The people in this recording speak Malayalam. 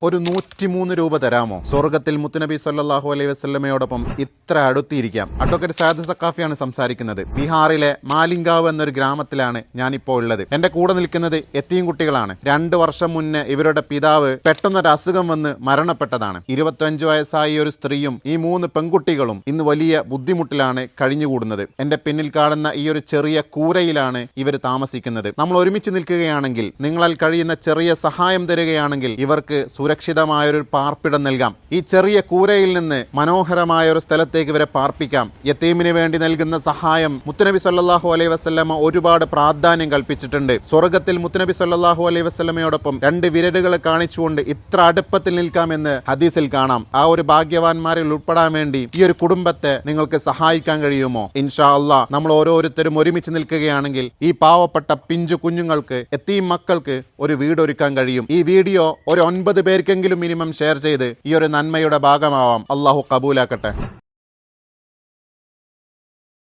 ഒരു 103 രൂപ തരാമോ? സ്വർഗത്തിൽ മുത്തുനബി സല്ലല്ലാഹു അലൈഹി വസല്ലമയോടൊപ്പം ഇത്ര അടുത്തിരിക്കാം. അഡ്വക്കേറ്റ് സാദ് സഖാഫിയാണ് സംസാരിക്കുന്നത്. ബീഹാറിലെ മാലിങ്കാവ് എന്നൊരു ഗ്രാമത്തിലാണ് ഞാനിപ്പോൾ ഉള്ളത്. എന്റെ കൂടെ നിൽക്കുന്നത് യതീം കുട്ടികളാണ്. 2 വർഷം മുന്നേ ഇവരുടെ പിതാവ് പെട്ടെന്നൊരു അസുഖം വന്ന് മരണപ്പെട്ടതാണ്. 25 വയസ്സായ ഒരു സ്ത്രീയും ഈ 3 പെൺകുട്ടികളും ഇന്ന് വലിയ ബുദ്ധിമുട്ടിലാണ് കഴിഞ്ഞുകൂടുന്നത്. എന്റെ പിന്നിൽ കാണുന്ന ഈ ഒരു ചെറിയ കൂരയിലാണ് ഇവർ താമസിക്കുന്നത്. നമ്മൾ ഒരുമിച്ച് നിൽക്കുകയാണെങ്കിൽ, നിങ്ങളാൽ കഴിയുന്ന ചെറിയ സഹായം തരികയാണെങ്കിൽ ഇവർക്ക് സുരക്ഷിതമായൊരു പാർപ്പിടം നൽകാം. ഈ ചെറിയ കൂരയിൽ നിന്ന് മനോഹരമായ ഒരു സ്ഥലത്തേക്ക് ഇവരെ പാർപ്പിക്കാം. യതീമിന് വേണ്ടി നൽകുന്ന സഹായം മുത്തുനബി സല്ലല്ലാഹു അലൈഹി വസല്ലമ ഒരുപാട് പ്രാധാന്യം കൽപ്പിച്ചിട്ടുണ്ട്. സ്വർഗത്തിൽ മുത്തുനബി സല്ലല്ലാഹു അലൈഹി വസല്ലമയോടൊപ്പം 2 വിരലുകളെ കാണിച്ചുകൊണ്ട് ഇത്ര അടുപ്പത്തിൽ നിൽക്കാമെന്ന് ഹദീസിൽ കാണാം. ആ ഒരു ഭാഗ്യവാന്മാരിൽ ഉൾപ്പെടാൻ വേണ്ടി ഈ ഒരു കുടുംബത്തെ നിങ്ങൾക്ക് സഹായിക്കാൻ കഴിയുമോ? ഇൻഷാ അല്ലാഹ് നമ്മൾ ഓരോരുത്തരും ഒരുമിച്ച് നിൽക്കുകയാണെങ്കിൽ ഈ പാവപ്പെട്ട പിഞ്ചു കുഞ്ഞുങ്ങൾക്ക്, യതീം മക്കൾക്ക് ഒരു വീട് ഒരുക്കാൻ കഴിയും. ഈ വീഡിയോ ഒരു 9 പേർക്കെങ്കിലും മിനിമം ഷെയർ ചെയ്ത് ഈ ഒരു നന്മയുടെ ഭാഗമാവാം. അള്ളാഹു കബൂലാക്കട്ടെ.